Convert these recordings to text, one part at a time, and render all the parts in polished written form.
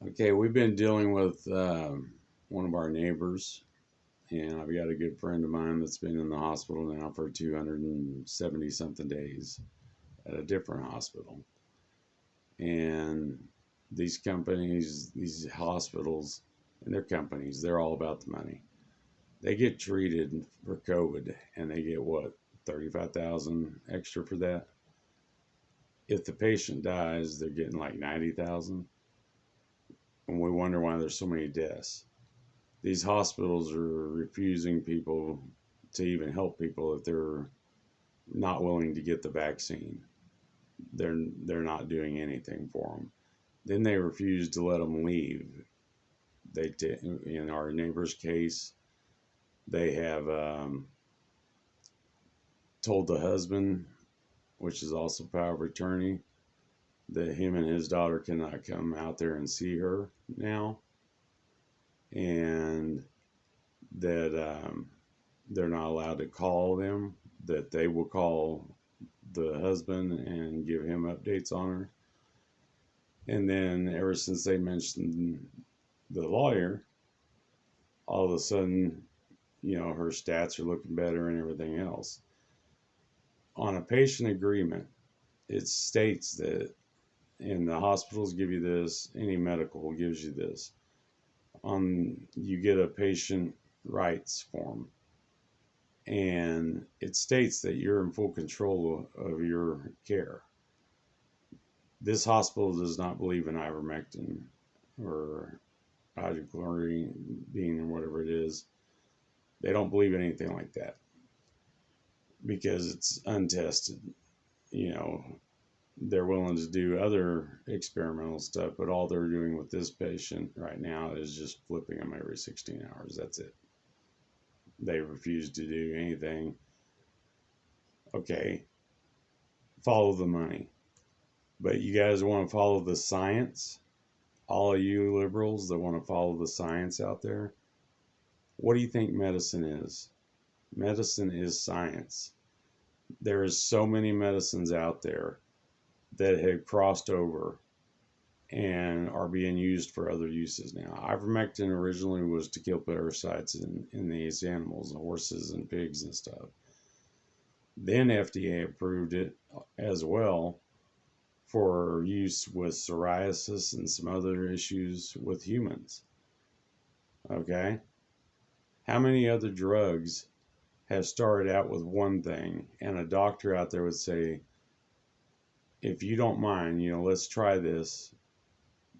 Okay, we've been dealing with one of our neighbors, and I've got a good friend of mine that's been in the hospital now for 270 something days at a different hospital. And these companies, these hospitals, and their companies, they're all about the money. They get treated for COVID, and they get what, 35,000 extra for that. If the patient dies, they're getting like 90,000, and we wonder why there's so many deaths. These hospitals are refusing people to even help people if they're not willing to get the vaccine. They're not doing anything for them. Then they refuse to let them leave. In our neighbor's case, they have told the husband, which is also power of attorney, that him and his daughter cannot come out there and see her now, and that they're not allowed to call them, that they will call the husband and give him updates on her. And then ever since they mentioned the lawyer, all of a sudden, her stats are looking better and everything else. On a patient agreement, it states that, and the hospitals give you this, any medical gives you this. You get a patient rights form, and it states that you're in full control of your care. This hospital does not believe in ivermectin or hydrochlorine or whatever it is. They don't believe in anything like that because it's untested. You know, they're willing to do other experimental stuff, but all they're doing with this patient right now is just flipping them every 16 hours. That's it. They refuse to do anything. Okay, follow the money. But you guys want to follow the science? All of you liberals that want to follow the science out there, what do you think medicine is? Medicine is science. There is so many medicines out there that have crossed over and are being used for other uses now. Ivermectin originally was to kill parasites in these animals, horses and pigs and stuff. Then FDA approved it as well for use with psoriasis and some other issues with humans. Okay? How many other drugs have started out with one thing, and a doctor out there would say, if you don't mind, let's try this.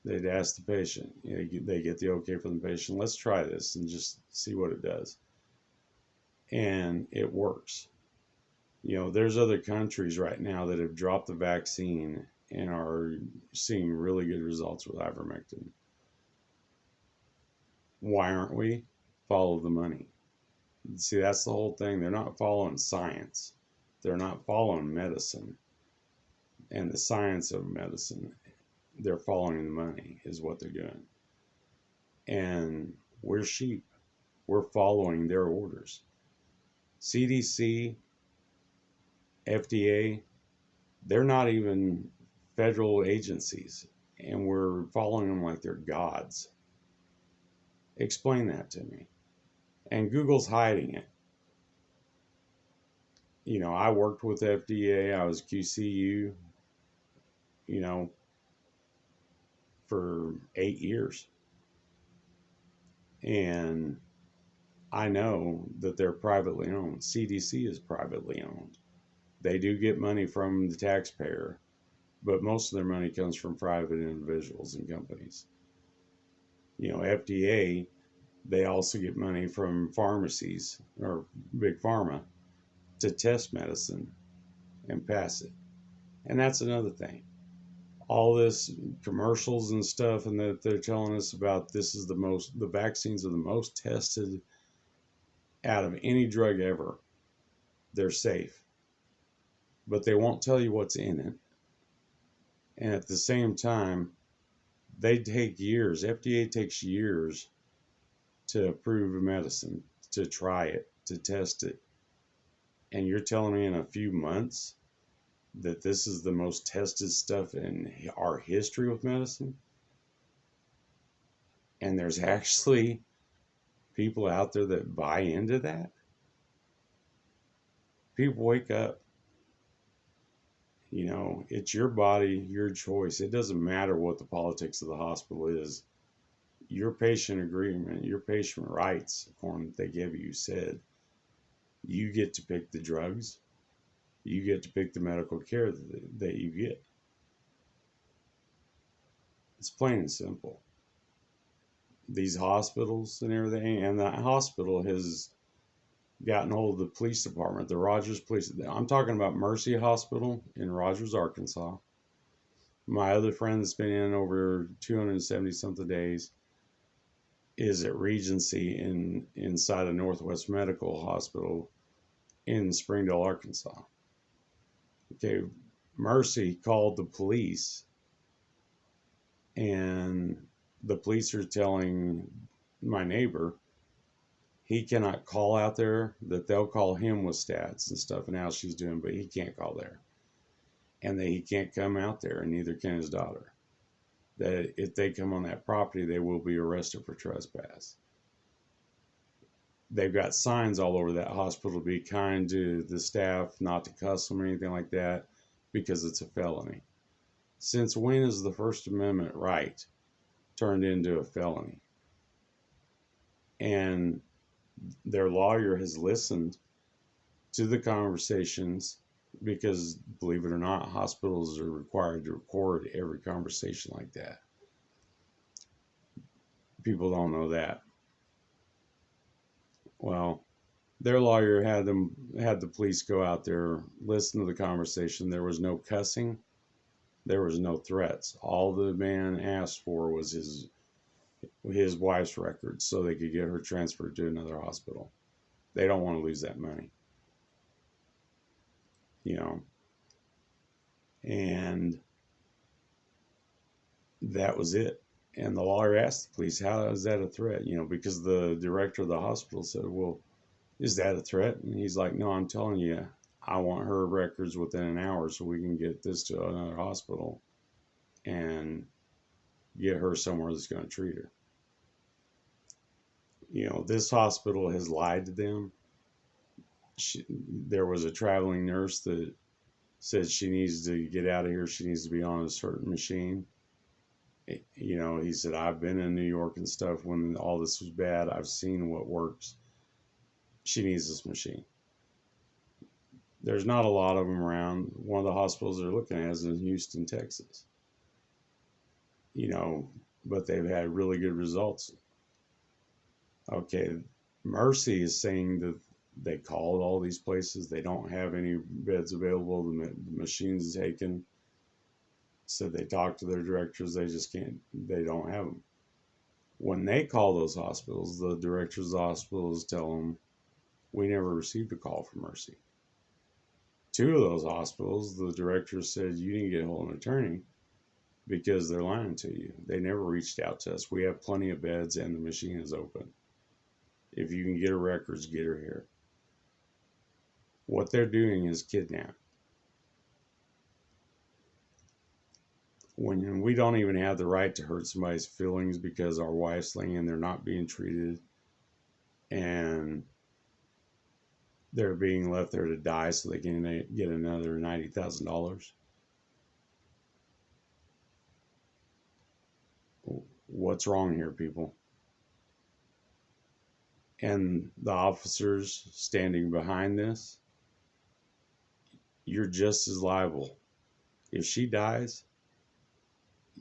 They'd ask the patient, they get the okay from the patient, let's try this and just see what it does. And it works. There's other countries right now that have dropped the vaccine and are seeing really good results with ivermectin. Why aren't we? Follow the money. See, that's the whole thing. They're not following science. They're not following medicine and the science of medicine. They're following the money is what they're doing. And we're sheep. We're following their orders. CDC, FDA, they're not even federal agencies, and we're following them like they're gods. Explain that to me. And Google's hiding it. I worked with FDA. I was QCU, for 8 years. And I know that they're privately owned. CDC is privately owned. They do get money from the taxpayer, but most of their money comes from private individuals and companies. FDA, they also get money from pharmacies or big pharma to test medicine and pass it. And that's another thing. All this commercials and stuff, and that they're telling us about the vaccines are the most tested out of any drug ever. They're safe, but they won't tell you what's in it. And at the same time, they take years. FDA takes years to approve a medicine, to try it, to test it. And you're telling me in a few months that this is the most tested stuff in our history with medicine? And there's actually people out there that buy into that. People wake up. It's your body, your choice. It doesn't matter what the politics of the hospital is. Your patient agreement, your patient rights form that they give you said you get to pick the drugs, you get to pick the medical care that you get. It's plain and simple. These hospitals and everything, and that hospital has gotten hold of the police department, the Rogers Police. I'm talking about Mercy Hospital in Rogers, Arkansas. My other friend that's been in over 270 something days is at Regency inside of Northwest Medical Hospital in Springdale, Arkansas. Okay, Mercy called the police, and the police are telling my neighbor he cannot call out there, that they'll call him with stats and stuff and how she's doing, but he can't call there. And that he can't come out there, and neither can his daughter. That if they come on that property, they will be arrested for trespass. They've got signs all over that hospital to be kind to the staff, not to cuss them or anything like that, because it's a felony. Since when is the First Amendment right turned into a felony? And their lawyer has listened to the conversations because, believe it or not, hospitals are required to record every conversation like that. People don't know that. Well, their lawyer had the police go out there, listen to the conversation. There was no cussing. There was no threats. All the man asked for was his wife's records so they could get her transferred to another hospital. They don't want to lose that money. And that was it. And the lawyer asked the police, how is that a threat? Because the director of the hospital said, well, is that a threat? And he's like, no, I'm telling you, I want her records within an hour so we can get this to another hospital and get her somewhere that's going to treat her. This hospital has lied to them. There was a traveling nurse that said she needs to get out of here. She needs to be on a certain machine. He said, I've been in New York and stuff when all this was bad. I've seen what works. She needs this machine. There's not a lot of them around. One of the hospitals they're looking at is in Houston, Texas. But they've had really good results. Okay, Mercy is saying that they called all these places. They don't have any beds available. The machines taken. Said they talked to their directors. They just can't. They don't have them. When they call those hospitals, the directors of the hospitals tell them, we never received a call from Mercy. Two of those hospitals, the directors said, you didn't get a hold of an attorney because they're lying to you. They never reached out to us. We have plenty of beds and the machine is open. If you can get her records, get her here. What they're doing is kidnap. When we don't even have the right to hurt somebody's feelings because our wife's laying and they're not being treated and they're being left there to die so they can get another $90,000. What's wrong here, people? And the officers standing behind this, you're just as liable. If she dies,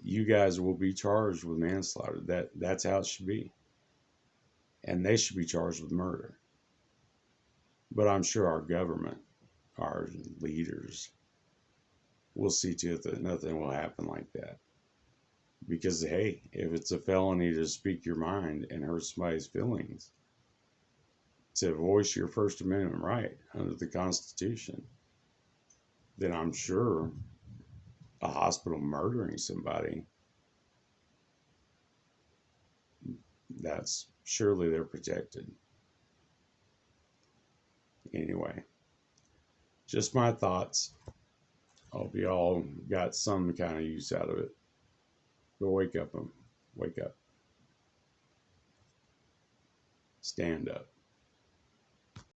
you guys will be charged with manslaughter. That's how it should be. And they should be charged with murder. But I'm sure our government, our leaders, will see to it that nothing will happen like that. Because, hey, if it's a felony to speak your mind and hurt somebody's feelings, to voice your First Amendment right under the Constitution, then I'm sure a hospital murdering somebody, that's surely they're protected. Anyway, just my thoughts. Hope you all got some kind of use out of it. But wake up. stand up.